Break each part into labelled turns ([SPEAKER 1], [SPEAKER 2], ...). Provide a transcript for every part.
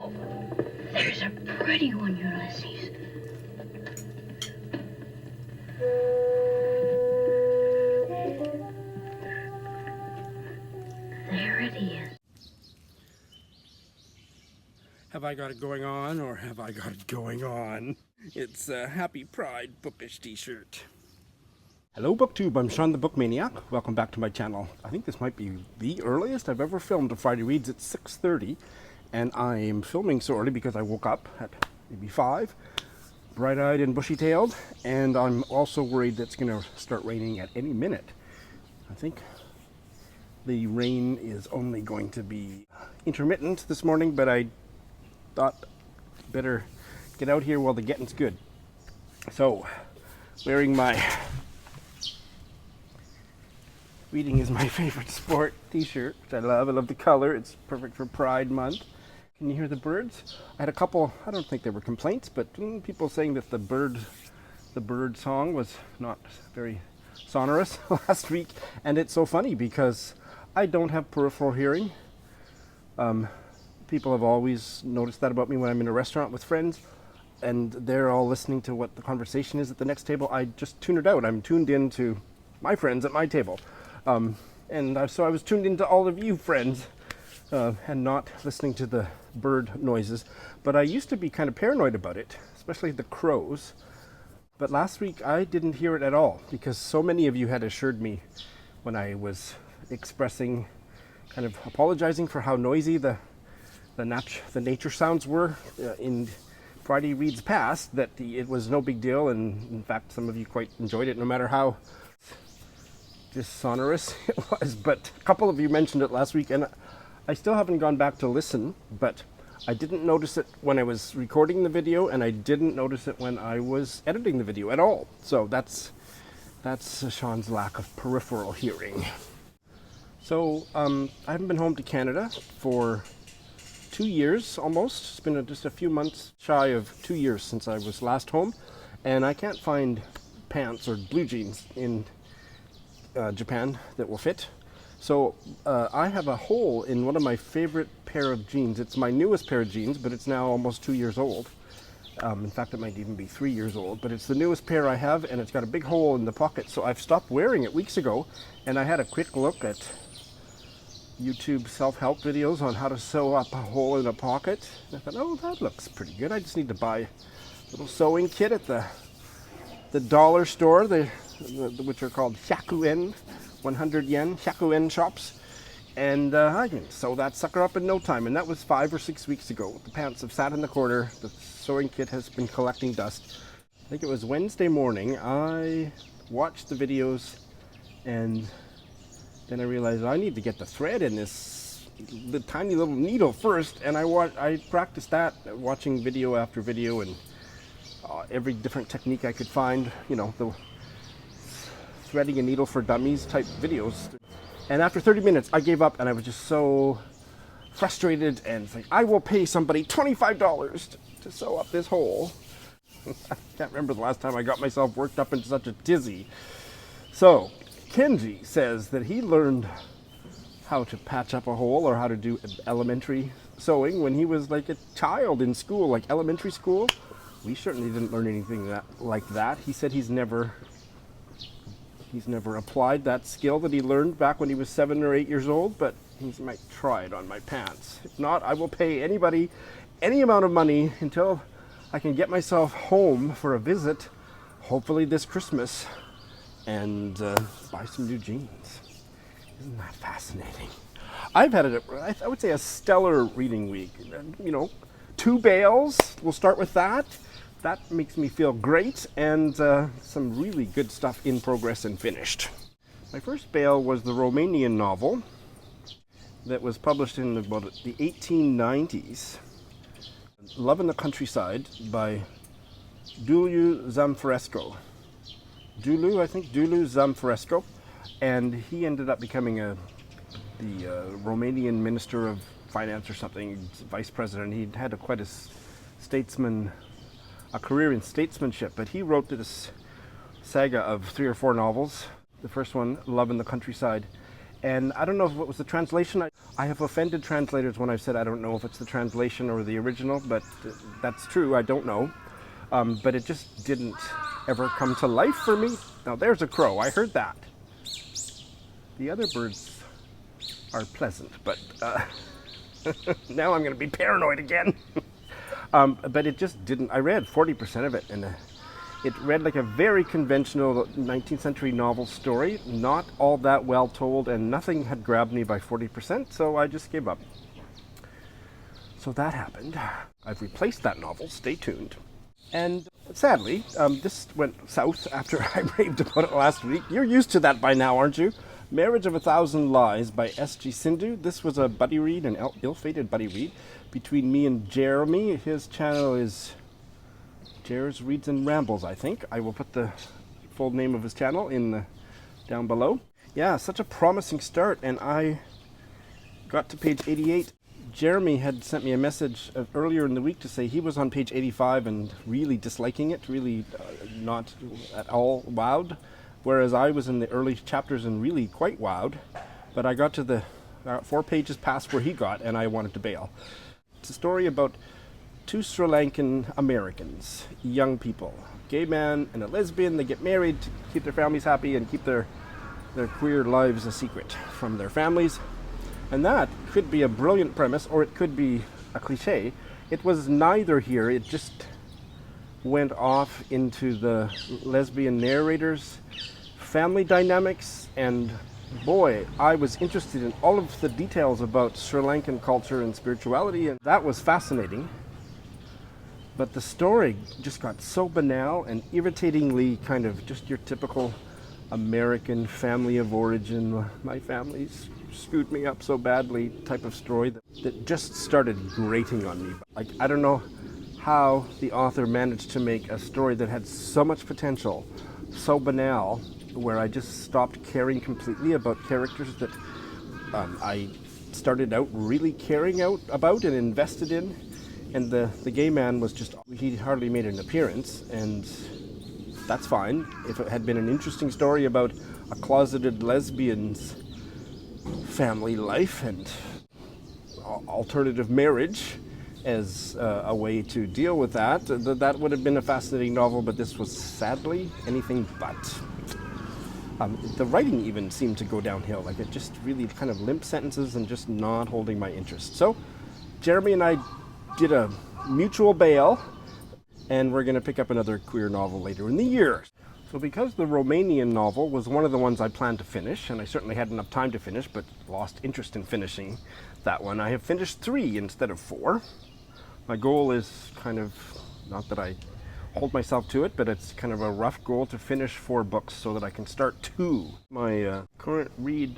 [SPEAKER 1] Oh, there's a pretty one, Ulysses. There it is.
[SPEAKER 2] Have I got it going on, or have I got it going on? It's a Happy Pride bookish t-shirt. Hello BookTube, I'm Sean the Book Maniac. Welcome back to my channel. I think this might be the earliest I've ever filmed a Friday Reads at 6:30. And I'm filming so early because I woke up at maybe 5, bright-eyed and bushy-tailed. And I'm also worried that it's going to start raining at any minute. I think the rain is only going to be intermittent this morning, but I thought better get out here while the getting's good. So, wearing my reading is my favorite sport t-shirt, which I love. I love the color. It's perfect for Pride Month. Can you hear the birds? I had a couple, I don't think they were complaints, but people saying that the bird song was not very sonorous last week. And it's so funny because I don't have peripheral hearing. People have always noticed that about me when I'm in a restaurant with friends and they're all listening to what the conversation is at the next table. I just tune it out. I'm tuned in to my friends at my table. So I was tuned into all of you friends and not listening to the bird noises. But I used to be kind of paranoid about it, especially the crows. But last week I didn't hear it at all because so many of you had assured me when I was expressing, kind of apologizing for how noisy the nature sounds were in Friday Reads past, that it was no big deal, and in fact some of you quite enjoyed it no matter how just sonorous it was. But a couple of you mentioned it last week, and I still haven't gone back to listen, but I didn't notice it when I was recording the video, and I didn't notice it when I was editing the video at all. So that's Sean's lack of peripheral hearing. So I haven't been home to Canada for 2 years almost. It's been just a few months shy of 2 years since I was last home, and I can't find pants or blue jeans in Japan that will fit. So I have a hole in one of my favorite pair of jeans. It's my newest pair of jeans, but it's now almost 2 years old. In fact, it might even be 3 years old, but it's the newest pair I have, and it's got a big hole in the pocket. So I've stopped wearing it weeks ago, and I had a quick look at YouTube self-help videos on how to sew up a hole in a pocket. And I thought, oh, that looks pretty good. I just need to buy a little sewing kit at the dollar store, which are called Hyakuen, 100 yen, Hyakuen shops. And I can sew that sucker up in no time. And that was 5 or 6 weeks ago. The pants have sat in the corner. The sewing kit has been collecting dust. I think it was Wednesday morning. I watched the videos, and then I realized I need to get the thread in the tiny little needle first, and I practiced that, watching video after video, and every different technique I could find, the threading a needle for dummies type videos. And after 30 minutes, I gave up, and I was just so frustrated, and it's like, I will pay somebody $25 to sew up this hole. I can't remember the last time I got myself worked up into such a tizzy. So Kenji says that he learned how to patch up a hole or how to do elementary sewing when he was like a child in school, like elementary school. We certainly didn't learn anything like that. He said he's never applied that skill that he learned back when he was 7 or 8 years old, but he might try it on my pants. If not, I will pay anybody any amount of money until I can get myself home for a visit, hopefully this Christmas, and buy some new jeans. Isn't that fascinating? I've had I would say a stellar reading week. 2 bales, we'll start with that. That makes me feel great, and some really good stuff in progress and finished. My first bale was the Romanian novel that was published in about the 1890s, Love in the Countryside by Duiliu Zamfirescu. Duiliu Zamfirescu, and he ended up becoming the Romanian Minister of Finance or something, vice president. He'd had quite a career in statesmanship, but he wrote this saga of 3 or 4 novels. The first one, Love in the Countryside, And I don't know if it was the translation. I have offended translators when I've said I don't know if it's the translation or the original, but that's true, I don't know. But it just didn't ever come to life for me. Now there's a crow, I heard that. The other birds are pleasant, but now I'm going to be paranoid again. But it just didn't. I read 40% of it, and it read like a very conventional 19th century novel story, not all that well told, and nothing had grabbed me by 40%, so I just gave up. So that happened. I've replaced that novel, stay tuned. And sadly, this went south after I raved about it last week. You're used to that by now, aren't you? Marriage of a Thousand Lies by S.G. Sindu. This was a buddy read, an ill-fated buddy read, between me and Jeremy. His channel is Jer's Reads and Rambles, I think. I will put the full name of his channel down below. Yeah, such a promising start, and I got to page 88. Jeremy had sent me a message earlier in the week to say he was on page 85 and really disliking it, really not at all wowed, whereas I was in the early chapters and really quite wowed. But I got to the 4 pages past where he got, and I wanted to bail. It's a story about 2 Sri Lankan Americans, young people, gay man and a lesbian. They get married to keep their families happy and keep their queer lives a secret from their families. And that could be a brilliant premise, or it could be a cliche. It was neither here. It just went off into the lesbian narrator's family dynamics, and boy, I was interested in all of the details about Sri Lankan culture and spirituality, and that was fascinating. But the story just got so banal and irritatingly kind of just your typical American family of origin, my family's screwed me up so badly type of story that just started grating on me. Like, I don't know how the author managed to make a story that had so much potential, so banal, where I just stopped caring completely about characters that I started out really caring about and invested in. And the gay man was just, he hardly made an appearance, and that's fine. If it had been an interesting story about a closeted lesbian's family life and alternative marriage as a way to deal with that, that would have been a fascinating novel, but this was sadly anything but. The writing even seemed to go downhill, like it just really kind of limp sentences and just not holding my interest. So Jeremy and I did a mutual bail, and we're going to pick up another queer novel later in the year. So because the Romanian novel was one of the ones I planned to finish, and I certainly had enough time to finish, but lost interest in finishing that one, I have finished 3 instead of 4. My goal is kind of, not that I hold myself to it, but it's kind of a rough goal to finish 4 books so that I can start 2. My current read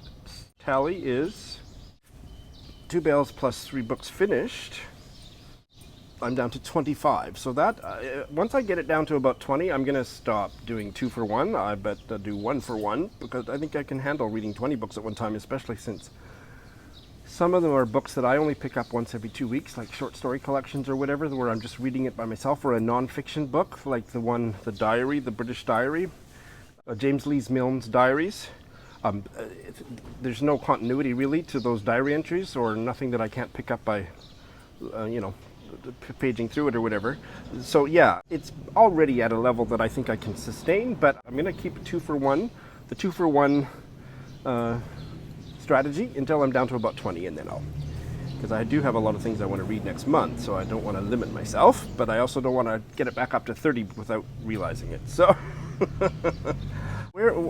[SPEAKER 2] tally is 2 bails plus 3 books finished. I'm down to 25. So that, once I get it down to about 20, I'm going to stop doing 2 for 1. I bet I'll do 1 for 1, because I think I can handle reading 20 books at one time, especially since some of them are books that I only pick up once every 2 weeks, like short story collections or whatever, where I'm just reading it by myself, or a non-fiction book, like the diary, the British Diary, James Lees Milne's diaries. There's no continuity really to those diary entries, or nothing that I can't pick up by, paging through it or whatever. So yeah, it's already at a level that I think I can sustain, but I'm going to keep 2 for 1, the 2 for 1 strategy until I'm down to about 20, and then because I do have a lot of things I want to read next month, so I don't want to limit myself, but I also don't want to get it back up to 30 without realizing it. So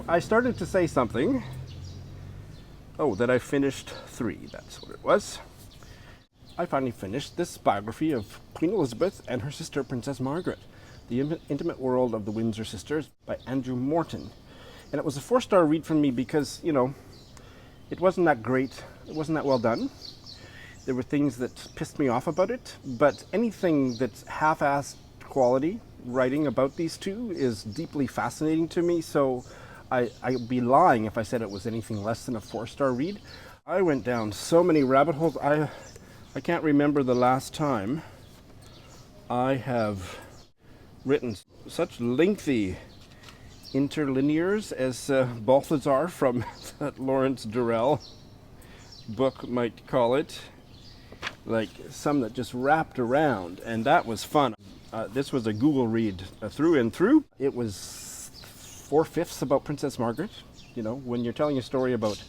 [SPEAKER 2] I started to say something. Oh, that I finished 3, that's what it was. I finally finished this biography of Queen Elizabeth and her sister, Princess Margaret, The Intimate World of the Windsor Sisters by Andrew Morton. And it was a 4-star read from me because, it wasn't that great, it wasn't that well done. There were things that pissed me off about it, but anything that's half-assed quality writing about these two is deeply fascinating to me, so I'd be lying if I said it was anything less than a 4-star read. I went down so many rabbit holes. I can't remember the last time I have written such lengthy interlinears, as Balthazar from that Lawrence Durrell book might call it. Like some that just wrapped around, and that was fun. This was a Google read through and through. It was 4/5 about Princess Margaret. You know, when you're telling a story about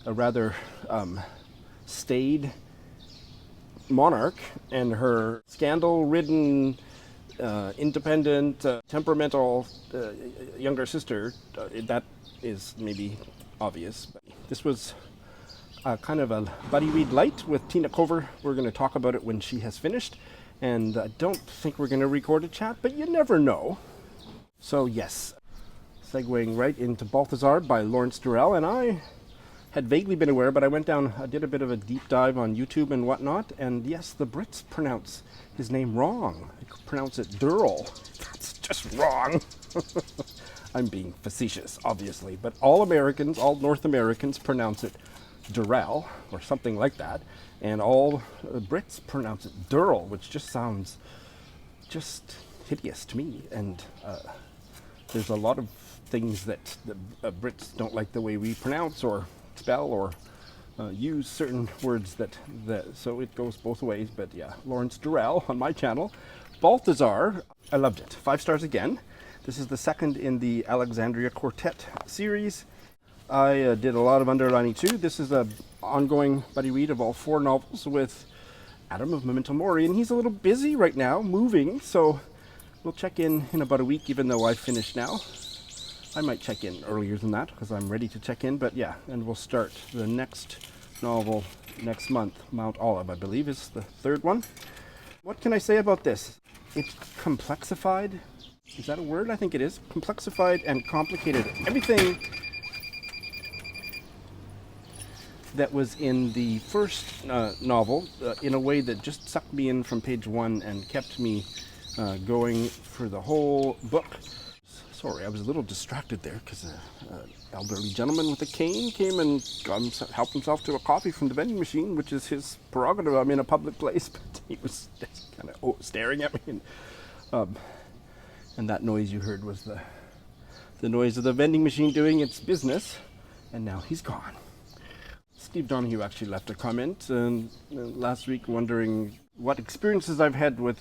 [SPEAKER 2] a rather staid monarch and her scandal-ridden, independent, temperamental younger sister, that is maybe obvious. But this was kind of a buddy read light with Tina Cover. We're going to talk about it when she has finished, and I don't think we're going to record a chat, but you never know. So yes, segueing right into Balthazar by Lawrence Durrell, and I had vaguely been aware, but I did a bit of a deep dive on YouTube and whatnot, and yes, the Brits pronounce his name wrong. They pronounce it Durrell. That's just wrong. I'm being facetious, obviously, but all North Americans pronounce it Durrell, or something like that, and all Brits pronounce it Durrell, which just sounds just hideous to me, and there's a lot of things that the Brits don't like the way we pronounce or spell or use certain words that so it goes both ways. But yeah, Lawrence Durrell on my channel. Balthazar, I loved it. 5 stars again. This is the second in the Alexandria Quartet series. I did a lot of underlining too. This is an ongoing buddy read of all 4 novels with Adam of Memento Mori, and he's a little busy right now, moving, so we'll check in about a week, even though I've finished now. I might check in earlier than that, because I'm ready to check in, but yeah, and we'll start the next novel next month. Mount Olive, I believe, is the 3rd one. What can I say about this? It's complexified. Is that a word? I think it is. Complexified and complicated everything that was in the first novel in a way that just sucked me in from page 1 and kept me going for the whole book. Sorry, I was a little distracted there because an elderly gentleman with a cane came and helped himself to a coffee from the vending machine, which is his prerogative. I'm in a public place, but he was kind of staring at me, and that noise you heard was the noise of the vending machine doing its business, and now he's gone. Steve Donahue actually left a comment last week wondering what experiences I've had with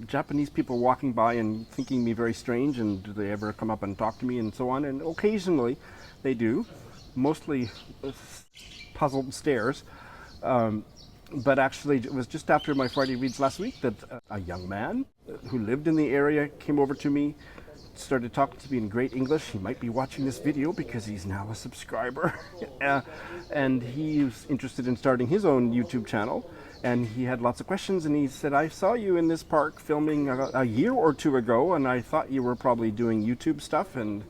[SPEAKER 2] Japanese people walking by and thinking me very strange, and do they ever come up and talk to me and so on, and occasionally they do, mostly puzzled stares, but actually it was just after my Friday reads last week that a young man who lived in the area came over to me, started talking to me in great English. He might be watching this video because he's now a subscriber. And he was interested in starting his own YouTube channel. And he had lots of questions. And he said, I saw you in this park filming a year or 2 ago. And I thought you were probably doing YouTube stuff. And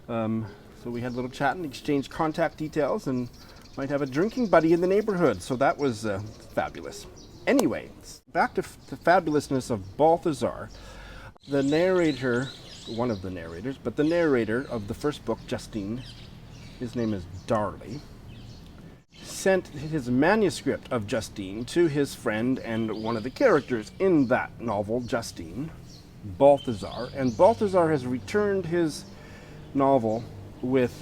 [SPEAKER 2] so we had a little chat and exchanged contact details. And might have a drinking buddy in the neighborhood. So that was fabulous. Anyway, back to the fabulousness of Balthazar. The narrator... one of the narrators, but the narrator of the first book, Justine, his name is Darley, sent his manuscript of Justine to his friend and one of the characters in that novel, Justine, Balthazar, and Balthazar has returned his novel with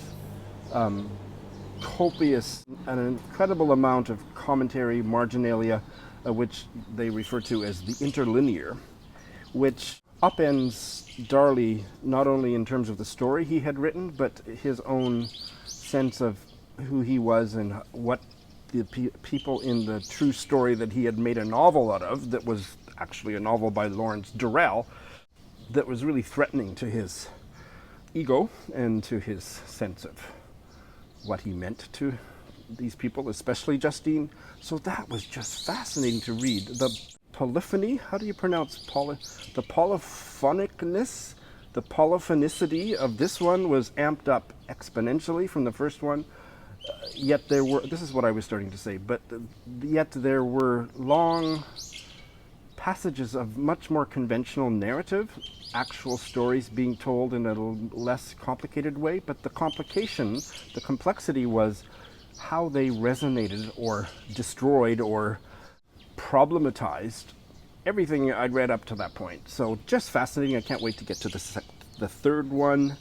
[SPEAKER 2] copious, an incredible amount of commentary, marginalia, which they refer to as the interlinear, which upends Darley not only in terms of the story he had written, but his own sense of who he was and what the people in the true story that he had made a novel out of, that was actually a novel by Lawrence Durrell, that was really threatening to his ego and to his sense of what he meant to these people, especially Justine. So that was just fascinating to read. The polyphony, how do you pronounce the polyphonicness, the polyphonicity of this one was amped up exponentially from the first one. Yet there were, this is what I was starting to say, but yet there were long passages of much more conventional narrative, actual stories being told in a less complicated way, but the complication, the complexity was how they resonated or destroyed or problematized everything I'd read up to that point. So just fascinating. I can't wait to get to the 3rd one.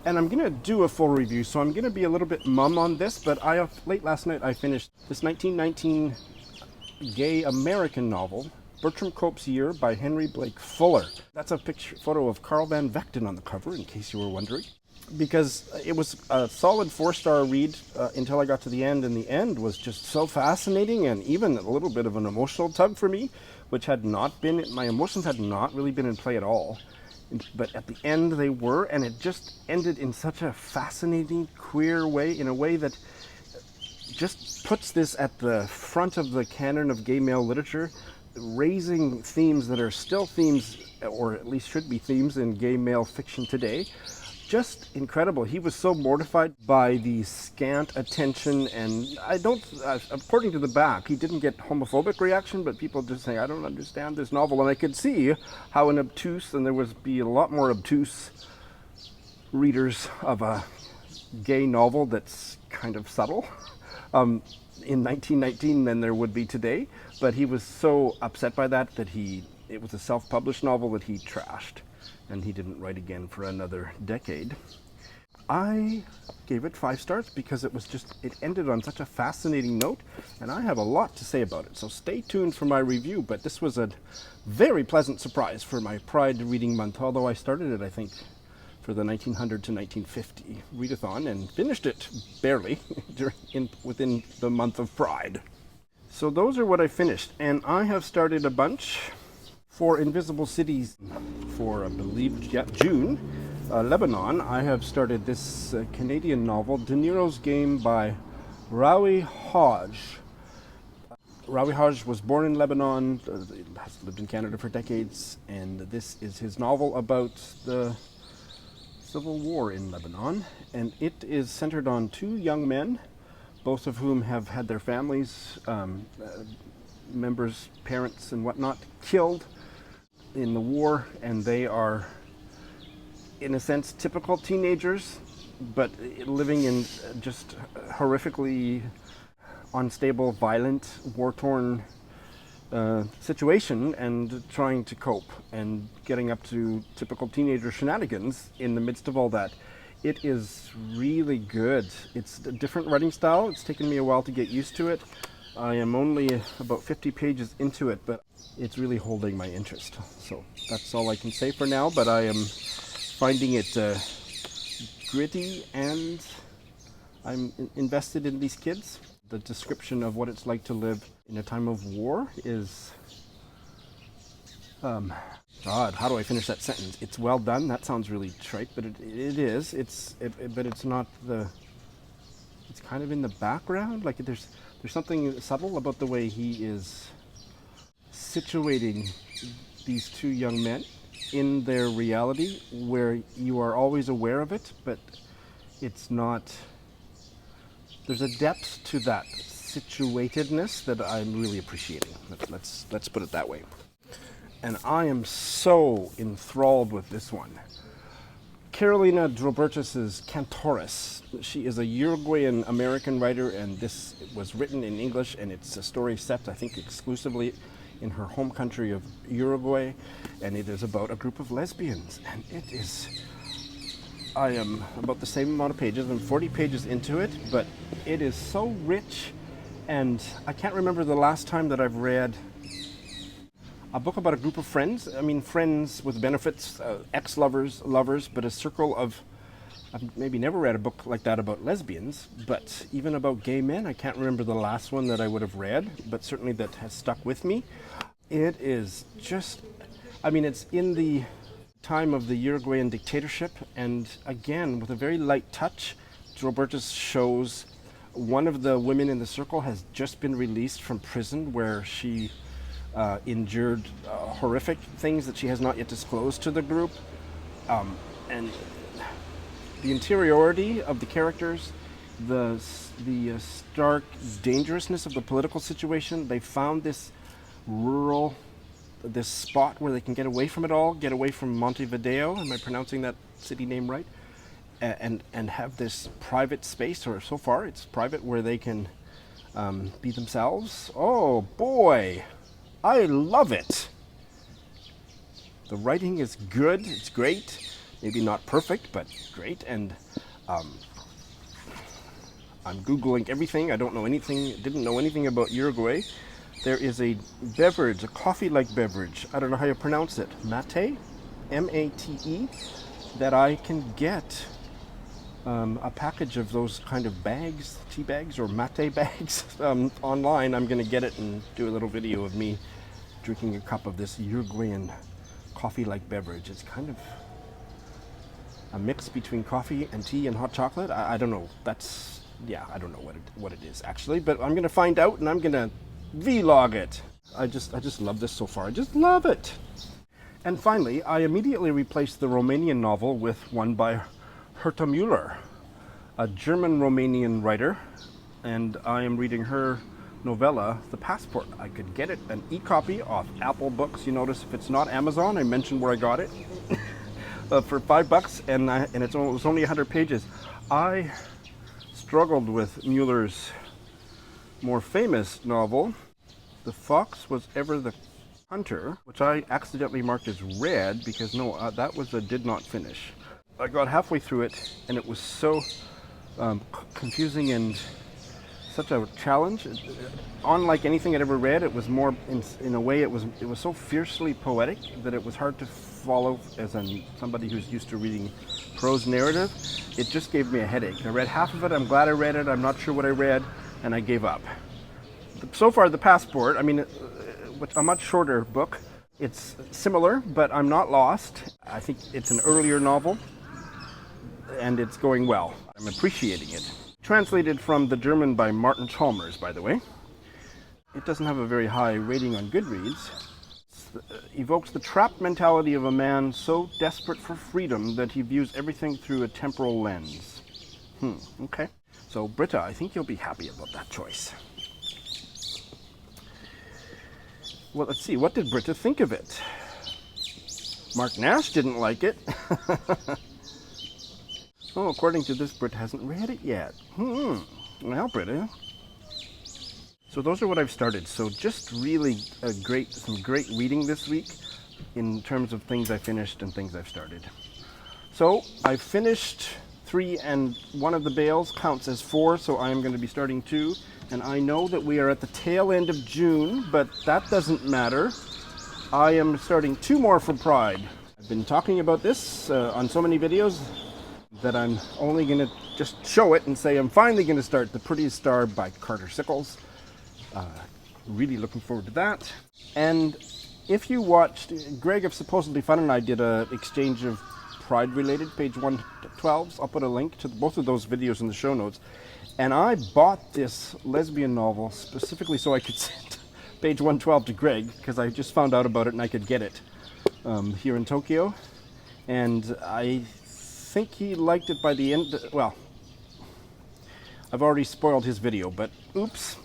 [SPEAKER 2] And I'm going to do a full review, so I'm going to be a little bit mum on this, but late last night I finished this 1919 gay American novel, Bertram Cope's Year by Henry Blake Fuller. That's a photo of Carl Van Vechten on the cover, in case you were wondering. Because it was a solid 4-star read until I got to the end, and the end was just so fascinating and even a little bit of an emotional tug for me, which had not been, my emotions had not really been in play at all. But at the end they were, and it just ended in such a fascinating, queer way, in a way that just puts this at the front of the canon of gay male literature, raising themes that are still themes, or at least should be themes in gay male fiction today. Just incredible. He was so mortified by the scant attention, and according to the back, he didn't get homophobic reaction, but people just saying, I don't understand this novel. And I could see how an obtuse, and there would be a lot more obtuse readers of a gay novel that's kind of subtle in 1919 than there would be today. But he was so upset by that it was a self-published novel that he trashed. And he didn't write again for another decade. I gave it 5 stars because it ended on such a fascinating note, and I have a lot to say about it. So stay tuned for my review, but this was a very pleasant surprise for my Pride Reading Month, although I started it, I think, for the 1900 to 1950 readathon and finished it barely within the month of Pride. So those are what I finished, and I have started a bunch for Invisible Cities for, I believe, June, Lebanon. I have started this Canadian novel, DeNiro's Game by Rawi Hage. Rawi Hage was born in Lebanon, has lived in Canada for decades, and this is his novel about the Civil War in Lebanon. And it is centered on 2 young men, both of whom have had their families, members, parents and whatnot, killed in the war, and they are, in a sense, typical teenagers, but living in just horrifically unstable, violent, war-torn situation, and trying to cope and getting up to typical teenager shenanigans in the midst of all that. It is really good. It's a different writing style. It's taken me a while to get used to it. I am only about 50 pages into it, but it's really holding my interest. So that's all I can say for now, but I am finding it gritty, and I'm invested in these kids. The description of what it's like to live in a time of war is... God, how do I finish that sentence? It's well done. That sounds really trite, but it is. But it's not the... It's kind of in the background. Like there's something subtle about the way he is situating these 2 young men in their reality, where you are always aware of it, but it's not... There's a depth to that situatedness that I'm really appreciating. Let's put it that way. And I am so enthralled with this one. Carolina Robertis' Cantoras. She is a Uruguayan American writer, and this was written in English, and it's a story set, I think, exclusively in her home country of Uruguay, and it is about a group of lesbians, and it is... I am about the same amount of pages. I'm 40 pages into it, but it is so rich, and I can't remember the last time that I've read a book about a group of friends. I mean, friends with benefits, ex-lovers, lovers, but a circle of... I've maybe never read a book like that about lesbians, but even about gay men. I can't remember the last one that I would have read, but certainly that has stuck with me. It is just... I mean, it's in the time of the Uruguayan dictatorship, and again, with a very light touch, Robertis shows one of the women in the circle has just been released from prison, where she endured horrific things that she has not yet disclosed to the group. And the interiority of the characters, the stark dangerousness of the political situation. They found this spot where they can get away from it all, get away from Montevideo, am I pronouncing that city name right? And have this private space, or so far it's private, where they can be themselves. Oh boy, I love it. The writing is good, it's great. maybe not perfect, but great. And I'm Googling everything. I don't know anything, didn't know anything about Uruguay. There is a beverage, a coffee-like beverage, I don't know how you pronounce it, mate, M-A-T-E, that I can get a package of those kind of bags, tea bags or mate bags online. I'm going to get it and do a little video of me drinking a cup of this Uruguayan coffee-like beverage. It's kind of a mix between coffee and tea and hot chocolate. I don't know. I don't know what it is actually, but I'm going to find out and I'm going to vlog it. I just love this so far. I just love it. And finally, I immediately replaced the Romanian novel with one by Herta Müller, a German-Romanian writer, and I am reading her novella, The Passport. I could get it, an e-copy off Apple Books. You notice if it's not Amazon, I mentioned where I got it, for $5, and it was only 100 pages. I struggled with Müller's more famous novel, The Fox Was Ever the Hunter, which I accidentally marked as read because that was a did not finish. I got halfway through it and it was so confusing and such a challenge. Unlike anything I'd ever read, it was more, in a way, it was so fiercely poetic that it was hard to follow as somebody who's used to reading prose narrative. It just gave me a headache. I read half of it, I'm glad I read it, I'm not sure what I read, and I gave up. So far, The Passport, I mean, a much shorter book. It's similar, but I'm not lost. I think it's an earlier novel, and it's going well. I'm appreciating it. Translated from the German by Martin Chalmers, by the way. It doesn't have a very high rating on Goodreads. Evokes the trapped mentality of a man so desperate for freedom that he views everything through a temporal lens. Okay. So, Britta, I think you'll be happy about that choice. Well, let's see. What did Britta think of it? Mark Nash didn't like it. Oh, according to this, Britta hasn't read it yet. Well, Britta. So those are what I've started. So just really some great reading this week in terms of things I finished and things I've started. So I've finished 3 and one of the bales counts as 4, so I am going to be starting 2. And I know that we are at the tail end of June, but that doesn't matter. I am starting 2 more for Pride. I've been talking about this on so many videos that I'm only going to just show it and say I'm finally going to start The Prettiest Star by Carter Sickels. Really looking forward to that. And if you watched, Greg of Supposedly Fun and I did an exchange of Pride-related page 112s. I'll put a link to both of those videos in the show notes. And I bought this lesbian novel specifically so I could send page 112 to Greg, because I just found out about it and I could get it here in Tokyo. And I think he liked it by the end. Well, I've already spoiled his video, but oops.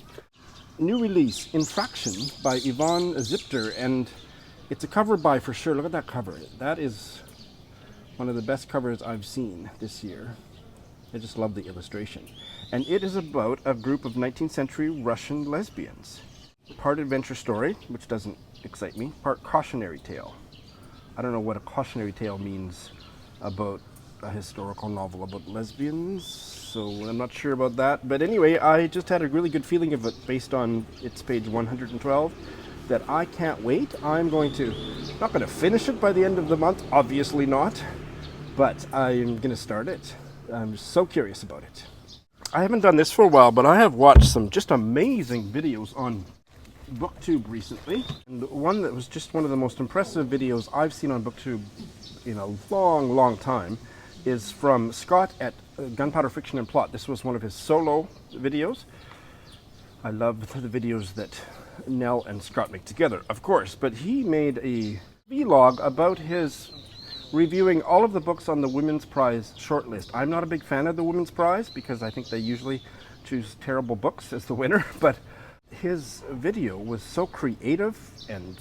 [SPEAKER 2] New release, Infraction by Yvonne Zipter, and it's a cover by for sure. Look at that cover. That is one of the best covers I've seen this year. I just love the illustration. And it is about a group of 19th century Russian lesbians. Part adventure story, which doesn't excite me, part cautionary tale. I don't know what a cautionary tale means about a historical novel about lesbians, so I'm not sure about that. But anyway, I just had a really good feeling of it based on its page 112 that I can't wait. I'm not going to finish it by the end of the month, obviously not, but I'm going to start it. I'm so curious about it. I haven't done this for a while, but I have watched some just amazing videos on BookTube recently. And one that was just one of the most impressive videos I've seen on BookTube in a long, long time is from Scott at Gunpowder Fiction and Plot. This was one of his solo videos. I love the videos that Nell and Scott make together, of course, but he made a vlog about his reviewing all of the books on the Women's Prize shortlist. I'm not a big fan of the Women's Prize because I think they usually choose terrible books as the winner, but his video was so creative and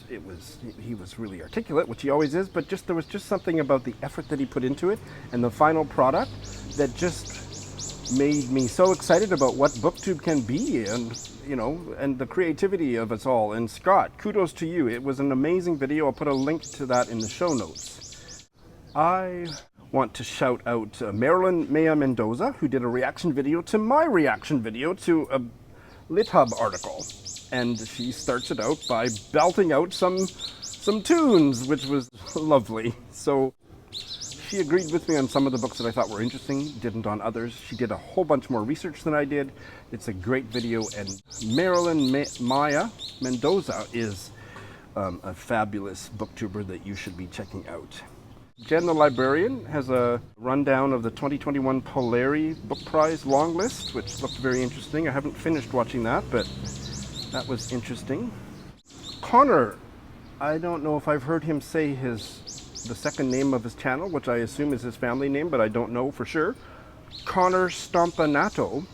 [SPEAKER 2] he was really articulate, which he always is, but there was just something about the effort that he put into it and the final product that just made me so excited about what BookTube can be and the creativity of us all. And Scott, kudos to you. It was an amazing video. I'll put a link to that in the show notes. I want to shout out Marilyn Maya Mendoza, who did a reaction video to my reaction video to a LitHub article. And she starts it out by belting out some tunes, which was lovely. So she agreed with me on some of the books that I thought were interesting, didn't on others. She did a whole bunch more research than I did. It's a great video, and Marilyn Maya Mendoza is a fabulous booktuber that you should be checking out. Jen the Librarian has a rundown of the 2021 Polari Book Prize long list, which looked very interesting. I haven't finished watching that, but that was interesting. Connor, I don't know if I've heard him say the second name of his channel, which I assume is his family name, but I don't know for sure. Connor Stompanato.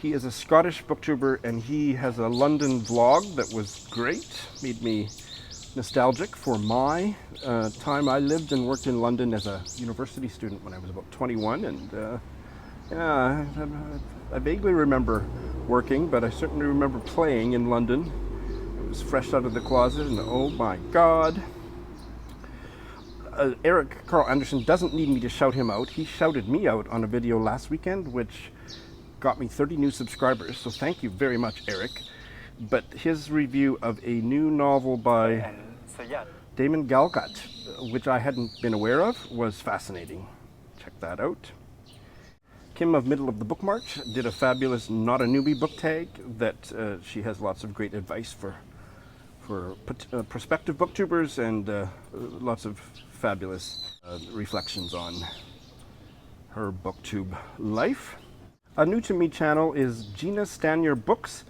[SPEAKER 2] He is a Scottish booktuber, and he has a London vlog that was great. Made me nostalgic for my time. I lived and worked in London as a university student when I was about 21, and yeah, I vaguely remember working, but I certainly remember playing in London. It was fresh out of the closet, and oh my God. Eric Carl Anderson doesn't need me to shout him out. He shouted me out on a video last weekend, which got me 30 new subscribers, so thank you very much, Eric. But his review of a new novel by Damon Galgut, which I hadn't been aware of, was fascinating. Check that out. Kim of Middle of the Book March did a fabulous Not a Newbie book tag that she has lots of great advice for prospective booktubers, and lots of fabulous reflections on her booktube life. A new to me channel is Gina Stanier Books,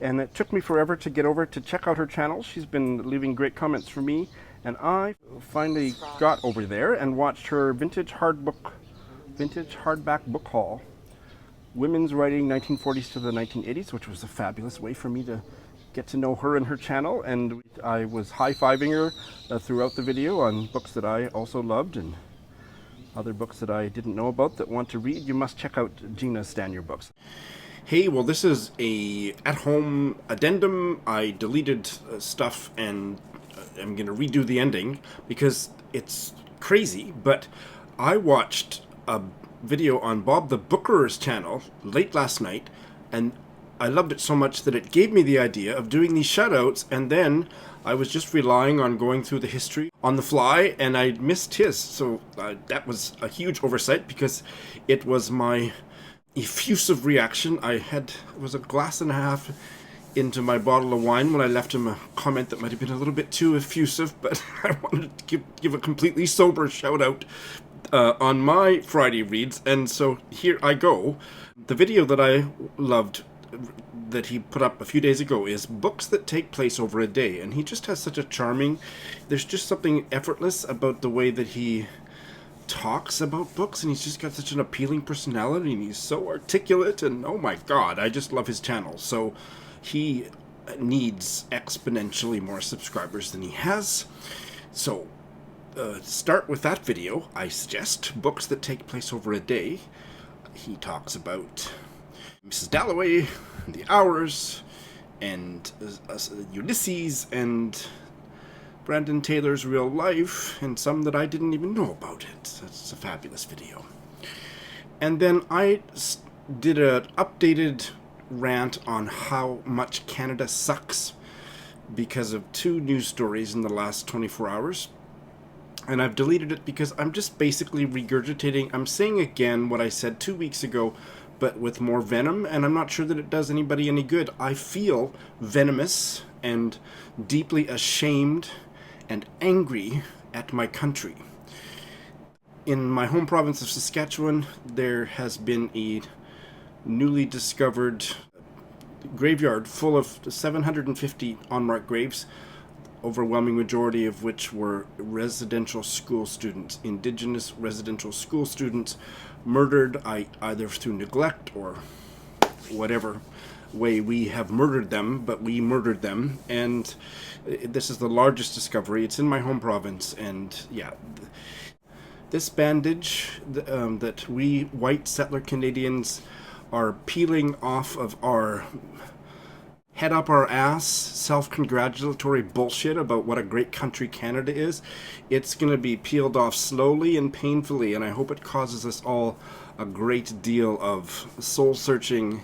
[SPEAKER 2] and it took me forever to get over to check out her channel. She's been leaving great comments for me, and I finally got over there and watched her vintage hardback book haul, Women's Writing 1940s to the 1980s, which was a fabulous way for me to get to know her and her channel, and I was high-fiving her throughout the video on books that I also loved and other books that I didn't know about that want to read. You must check out Gina Stanier Books. Hey, well, this is a at-home addendum. I deleted stuff, and I'm going to redo the ending because it's crazy, but I watched a video on Bob the Booker's channel late last night, and I loved it so much that it gave me the idea of doing these shoutouts, and then I was just relying on going through the history on the fly, and I missed his, so that was a huge oversight because it was my effusive reaction. It was a glass and a half into my bottle of wine when I left him a comment that might have been a little bit too effusive, but I wanted to give a completely sober shout out on my Friday reads, and so here I go. The video that I loved that he put up a few days ago is books that take place over a day, and he just has such a there's just something effortless about the way that he talks about books, and he's just got such an appealing personality, and he's so articulate, and oh my God, I just love his channel. So he needs exponentially more subscribers than he has. So start with that video, I suggest, books that take place over a day. He talks about Mrs. Dalloway, The Hours, and Ulysses, and Brandon Taylor's Real Life, and some that I didn't even know about it. It's a fabulous video. And then I did an updated rant on how much Canada sucks because of 2 news stories in the last 24 hours. And I've deleted it because I'm just basically regurgitating. I'm saying again what I said 2 weeks ago, but with more venom, and I'm not sure that it does anybody any good. I feel venomous and deeply ashamed and angry at my country. In my home province of Saskatchewan, there has been a newly discovered graveyard full of 750 unmarked graves, overwhelming majority of which were residential school students, Indigenous residential school students, murdered either through neglect or whatever way we have murdered them, but we murdered them. And this is the largest discovery. It's in my home province, and yeah, this bandage that we white settler Canadians are peeling off of our head up our ass, self-congratulatory bullshit about what a great country Canada is, it's going to be peeled off slowly and painfully, and I hope it causes us all a great deal of soul-searching,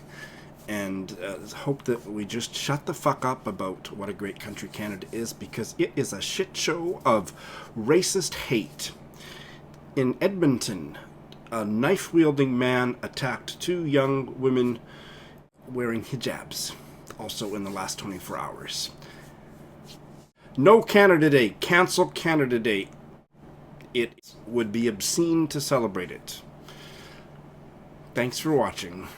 [SPEAKER 2] and hope that we just shut the fuck up about what a great country Canada is, because it is a shit show of racist hate. In Edmonton, a knife-wielding man attacked 2 young women wearing hijabs, also in the last 24 hours. No Canada Day. Cancel Canada Day. It would be obscene to celebrate it. Thanks for watching.